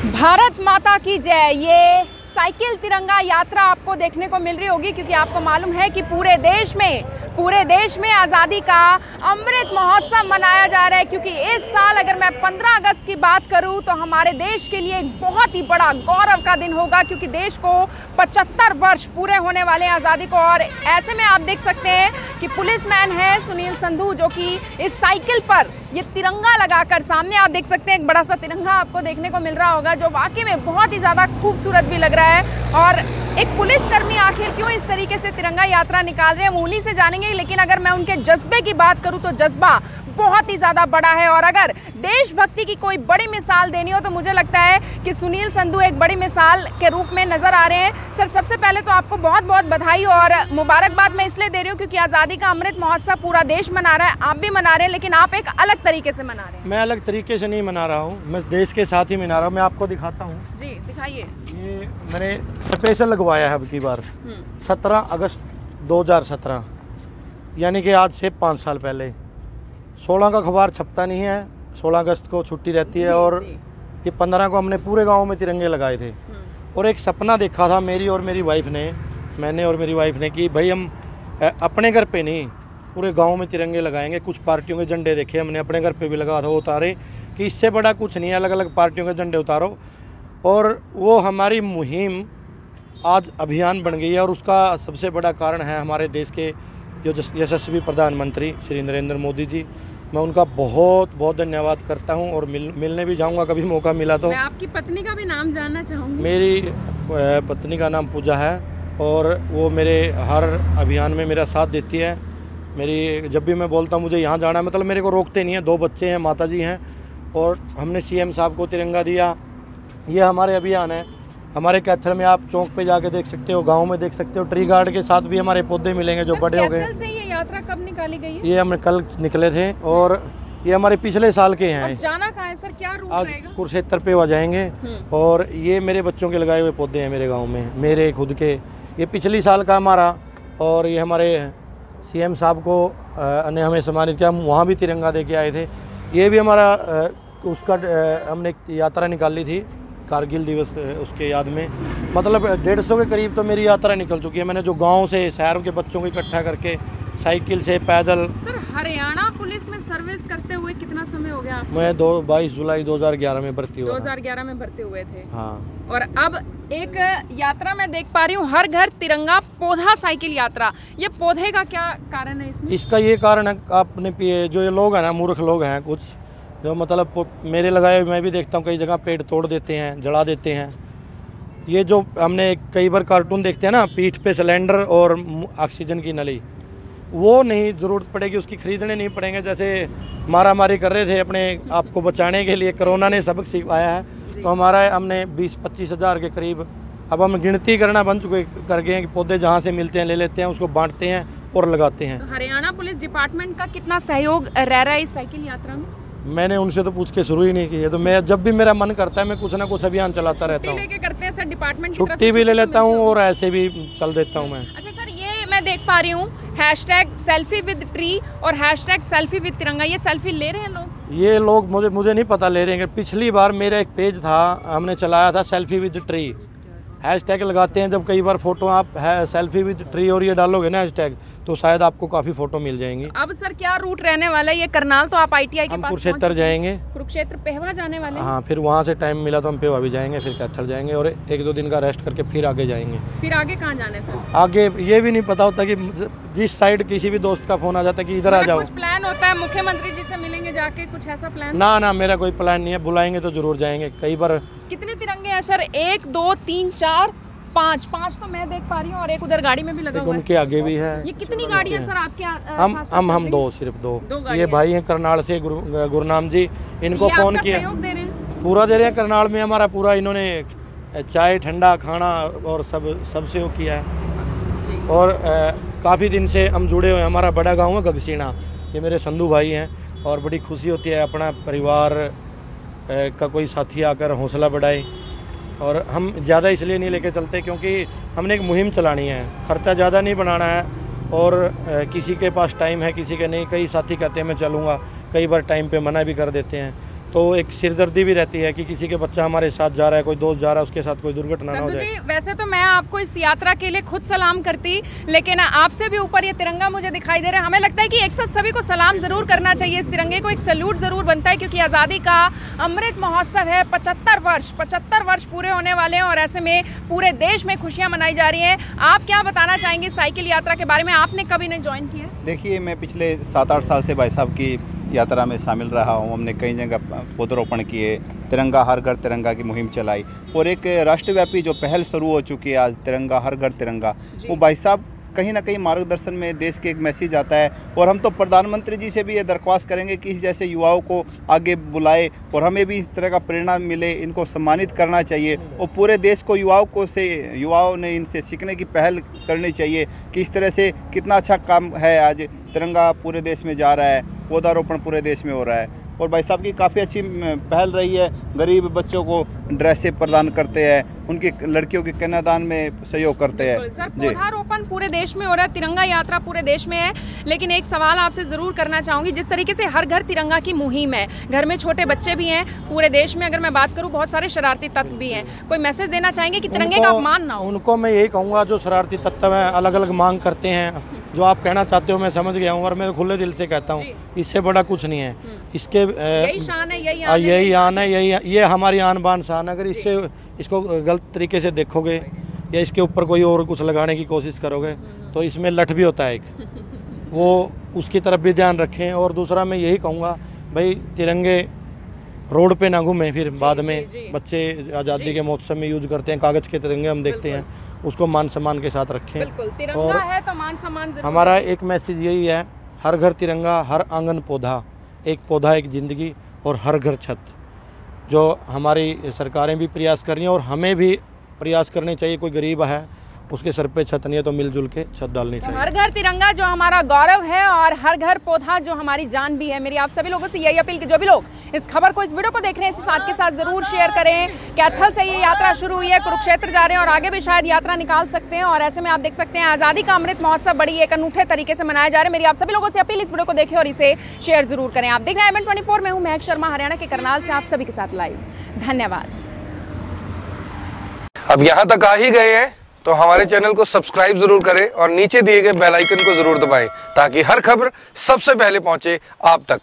भारत माता की जय। ये साइकिल तिरंगा यात्रा आपको देखने को मिल रही होगी, क्योंकि आपको मालूम है कि पूरे देश में आज़ादी का अमृत महोत्सव मनाया जा रहा है। क्योंकि इस साल अगर मैं 15 अगस्त की बात करूं तो हमारे देश के लिए एक बहुत ही बड़ा गौरव का दिन होगा, क्योंकि देश को 75 वर्ष पूरे होने वाले हैं आज़ादी को। और ऐसे में आप देख सकते हैं कि पुलिसमैन है सुनील संधू, जो कि इस साइकिल पर ये तिरंगा लगाकर, सामने आप देख सकते हैं एक बड़ा सा तिरंगा आपको देखने को मिल रहा होगा, जो वाकई में बहुत ही ज़्यादा खूबसूरत भी लग रहा है। और एक पुलिसकर्मी आखिर क्यों इस तरीके से तिरंगा यात्रा निकाल रहे हैं, हम उन्हीं से जानेंगे। लेकिन अगर मैं उनके जज्बे की बात करूं तो जज्बा बहुत ही ज़्यादा बड़ा है। और अगर देशभक्ति की कोई बड़ी मिसाल देनी हो तो मुझे लगता है कि सुनील संधू एक बड़ी मिसाल के रूप में नज़र आ रहे हैं। सर, सबसे पहले तो आपको बहुत बहुत बधाई और मुबारकबाद मैं इसलिए दे रही हूँ क्योंकि आज़ादी का अमृत महोत्सव पूरा देश मना रहा है, आप भी मना रहे हैं, लेकिन आप एक अलग तरीके से मना रहे हैं। मैं अलग तरीके से नहीं मना रहा हूँ, मैं देश के साथ ही मना रहा हूँ। मैं आपको दिखाता हूँ जी, दिखाइए। ये मैंने स्पेशल लगवाया है अब की बार 17 अगस्त 2017, यानी कि आज से 5 साल पहले। 16 का अखबार छपता नहीं है, 16 अगस्त को छुट्टी रहती है, और ये 15 को हमने पूरे गांव में तिरंगे लगाए थे। और एक सपना देखा था मैंने और मेरी वाइफ ने कि भाई हम अपने घर पे नहीं पूरे गांव में तिरंगे लगाएंगे। कुछ पार्टियों के झंडे देखे हमने, अपने घर पे भी लगा था, वो उतारे कि इससे बड़ा कुछ नहीं है, अलग अलग पार्टियों के झंडे उतारो। और वो हमारी मुहिम आज अभियान बन गई है, और उसका सबसे बड़ा कारण है हमारे देश के जो यशस्वी प्रधानमंत्री श्री नरेंद्र मोदी जी। मैं उनका बहुत बहुत धन्यवाद करता हूं, और मिलने भी जाऊंगा कभी मौका मिला तो। मैं आपकी पत्नी का भी नाम जानना चाहूँगी। मेरी पत्नी का नाम पूजा है, और वो मेरे हर अभियान में मेरा साथ देती है। मेरी जब भी मैं बोलता हूँ मुझे यहाँ जाना है, मतलब मेरे को रोकते नहीं है। 2 बच्चे हैं, माता जी हैं, और हमने सीएम साहब को तिरंगा दिया। ये हमारे अभियान है। हमारे कैथल में आप चौक पे जाके देख सकते हो, गांव में देख सकते हो, ट्री गार्ड के साथ भी हमारे पौधे मिलेंगे जो बड़े हो गए। कैथल से ये यात्रा कब निकाली गई है? ये हम कल निकले थे, और ये हमारे पिछले साल के हैं। अब जाना कहाँ है सर, क्या रूट आज रहेगा? कुरुक्षेत्र पे वहाँ जाएंगे। और ये मेरे बच्चों के लगाए हुए पौधे हैं मेरे गाँव में, मेरे खुद के। ये पिछली साल का हमारा, और ये हमारे सीएम साहब को ने हमें सम्मानित किया, हम वहाँ भी तिरंगा दे के आए थे। ये भी हमारा उसका हमने यात्रा निकाली थी कारगिल दिवस उसके याद में। मतलब 150 के करीब तो मेरी यात्रा निकल चुकी है। मैंने जो गांव से शहरों के बच्चों को इकट्ठा करके साइकिल से, पैदल। सर, हरियाणा पुलिस में सर्विस करते हुए कितना समय हो गया आपको? मैं 22 जुलाई 2011 में भर्ती हुआ। 2011 में भर्ती हुए थे। हाँ। और अब एक यात्रा मैं देख पा रही हूँ, हर घर तिरंगा पौधा साइकिल यात्रा। ये पौधे का क्या कारण है इसमें? इसका ये कारण है, आपने जो ये लोग हैं ना, मूर्ख लोग हैं कुछ, जो मतलब मेरे लगाए मैं भी देखता हूँ कई जगह पेड़ तोड़ देते हैं, जला देते हैं। ये जो हमने कई बार कार्टून देखते हैं ना, पीठ पे सिलेंडर और ऑक्सीजन की नली, वो नहीं ज़रूरत पड़ेगी, उसकी खरीदने नहीं पड़ेंगे। जैसे मारामारी कर रहे थे अपने आप को बचाने के लिए, कोरोना ने सबक सिखाया है। तो हमने 20-25 हज़ार के करीब, अब हम गिनती करना बंद कर गए हैं कि पौधे जहाँ से मिलते हैं ले लेते हैं, उसको बांटते हैं और लगाते हैं। तो हरियाणा पुलिस डिपार्टमेंट का कितना सहयोग रह रहा है इस साइकिल यात्रा में? मैंने उनसे तो पूछ के शुरू ही नहीं की है। तो मैं जब भी मेरा मन करता है मैं कुछ ना कुछ अभियान चलाता रहता हूँ। लेके करते हैं सर डिपार्टमेंट? छुट्टी भी ले लेता हूँ और ऐसे भी चल देता हूँ मैं। अच्छा सर, ये मैं देख पा रही हूँ #सेल्फी विद ट्री और #सेल्फी विद तिरंगा, ये सेल्फी ले रहे हैं लोग? ये लोग मुझे नहीं पता ले रहे हैं। पिछली बार मेरा एक पेज था, हमने चलाया था सेल्फी विद ट्री, हैशटैग लगाते हैं जब कई बार फोटो आप सेल्फी विद ट्री और ये डालोगे ना हैशटैग, तो शायद आपको काफ़ी फोटो मिल जाएंगी। अब सर क्या रूट रहने वाला है? ये करनाल तो आप ITI के पास कुरुक्षेत्र जाएंगे, कुरुक्षेत्र पेहवा जाने वाले? हाँ, फिर वहाँ से टाइम मिला तो हम पेहवा भी जाएंगे, फिर कैथल जाएंगे, और 1-2 दिन का रेस्ट करके फिर आगे जाएंगे। फिर आगे कहाँ जाने सर? आगे ये भी नहीं पता होता कि जिस साइड किसी भी दोस्त का फोन आ जाता है कि इधर आ जाओ। कुछ प्लान होता है मुख्यमंत्री जी से मिलेंगे जाके, कुछ ऐसा प्लान? ना, मेरा कोई प्लान नहीं है। बुलाएंगे तो जरूर जाएंगे। कई बार। कितने तिरंगे हैं सर? 1 2 3 4 5 तो मैं देख पा रही हूँ, और एक उधर गाड़ी में भी लगा हुआ है। उनके आगे भी है। ये कितनी गाड़ियाँ सर आपके? हम 2, सिर्फ 2। ये भाई हैं करनाल से, गुरनाम जी, इनको फोन किया, सहयोग दे रहे हैं? पूरा दे रहे हैं। करनाल में हमारा पूरा इन्होंने चाय, ठंडा खाना और सब सहयोग किया है। और काफ़ी दिन से हम जुड़े हुए हैं। हमारा बड़ा गाँव है गगसीना, ये मेरे संधू भाई हैं, और बड़ी खुशी होती है अपना परिवार का कोई साथी आकर हौसला बढ़ाए। और हम ज़्यादा इसलिए नहीं लेके चलते क्योंकि हमने एक मुहिम चलानी है, खर्चा ज़्यादा नहीं बनाना है, और किसी के पास टाइम है किसी के नहीं। कई साथी कहते हैं मैं चलूँगा, कई बार टाइम पे मना भी कर देते हैं। तो एक सिरदर्दी भी रहती है कि किसी के बच्चा हमारे साथ जा रहा है, कोई दोस्त जा रहा है, उसके साथ कोई दुर्घटना ना हो जाए। जी, वैसे तो मैं आपको इस यात्रा के लिए खुद सलाम करती, लेकिन आपसे भी ऊपर ये तिरंगा मुझे दिखाई दे रहा है। हमें लगता है कि एक साथ सभी को सलाम ज़रूर करना चाहिए, इस तिरंगे को एक सैल्यूट ज़रूर बनता है, क्योंकि आज़ादी का अमृत महोत्सव है। 75 वर्ष पूरे होने वाले हैं और ऐसे में पूरे देश में खुशियाँ मनाई जा रही हैं। आप क्या बताना चाहेंगे साइकिल यात्रा के बारे में? आपने कभी नहीं ज्वाइन किया? देखिए, मैं पिछले 7-8 साल से भाई साहब की यात्रा में शामिल रहा हूँ। हमने कई जगह पौधरोपण किए, तिरंगा हर घर तिरंगा की मुहिम चलाई और एक राष्ट्रव्यापी जो पहल शुरू हो चुकी है आज, तिरंगा हर घर तिरंगा, वो भाई साहब कहीं ना कहीं मार्गदर्शन में देश के एक मैसेज आता है। और हम तो प्रधानमंत्री जी से भी ये दरख्वास्त करेंगे कि इस जैसे युवाओं को आगे बुलाए और हमें भी इस तरह का प्रेरणा मिले, इनको सम्मानित करना चाहिए और पूरे देश को युवाओं ने इनसे सीखने की पहल करनी चाहिए कि इस तरह से कितना अच्छा काम है। आज तिरंगा पूरे देश में जा रहा है, पौधारोपण पूरे देश में हो रहा है और भाई साहब की काफ़ी अच्छी पहल रही है। गरीब बच्चों को ड्रेसें प्रदान करते हैं, उनकी लड़कियों के कन्यादान में सहयोग करते हैं। सर, पौधारोपण पूरे देश में हो रहा है, तिरंगा यात्रा पूरे देश में है, लेकिन एक सवाल आपसे ज़रूर करना चाहूँगी। जिस तरीके से हर घर तिरंगा की मुहिम है, घर में छोटे बच्चे भी हैं, पूरे देश में अगर मैं बात करूँ बहुत सारे शरारती तत्व भी हैं, कोई मैसेज देना चाहेंगे कि तिरंगे का अपमान ना हो? उनको मैं यही कहूँगा, जो शरारती तत्व हैं, अलग अलग मांग करते हैं, जो आप कहना चाहते हो मैं समझ गया हूँ और मैं खुले दिल से कहता हूँ, इससे बड़ा कुछ नहीं है। इसके यही शान है, यही आन है, ये हमारी आन बान शान। अगर इसको गलत तरीके से देखोगे या इसके ऊपर कोई और कुछ लगाने की कोशिश करोगे तो इसमें लठ भी होता है एक, वो उसकी तरफ भी ध्यान रखें। और दूसरा मैं यही कहूँगा, भाई तिरंगे रोड पे ना घूमें, फिर बाद में बच्चे आज़ादी के महोत्सव में यूज करते हैं कागज़ के तिरंगे, हम देखते हैं, उसको मान सम्मान के साथ रखें। तिरंगा है तो मान सम्मान जरूर। हमारा एक मैसेज यही है, हर घर तिरंगा, हर आंगन पौधा, एक पौधा एक ज़िंदगी और हर घर छत। जो हमारी सरकारें भी प्रयास कर रही हैं और हमें भी प्रयास करने चाहिए। कोई गरीब है, उसके सर पे छत नहीं है तो मिलजुल के छत डालनी चाहिए। हर घर तिरंगा जो हमारा गौरव है और हर घर पौधा जो हमारी जान भी है। मेरी आप सभी लोगों से यही अपील कि जो भी लोग इस खबर को, इस वीडियो को देख रहे हैं, इसे साथ के साथ जरूर शेयर करें। कैथल से ये यात्रा शुरू हुई है, कुरुक्षेत्र जा रहे हैं और आगे भी शायद यात्रा निकाल सकते हैं। और ऐसे में आप देख सकते हैं आज़ादी का अमृत महोत्सव बड़ी एक अनूठे तरीके से मनाया जा रहा है। मेरी आप सभी लोगों से अपील, इस वीडियो को देखें और इसे शेयर जरूर करें। आप देख रहे हैं IMN24 में हूँ महक शर्मा, हरियाणा के करनाल से आप सभी के साथ लाइव। धन्यवाद। अब यहाँ तक आ ही गए हैं तो हमारे चैनल को सब्सक्राइब जरूर करें और नीचे दिए गए बेल आइकन को जरूर दबाएं ताकि हर खबर सबसे पहले पहुंचे आप तक।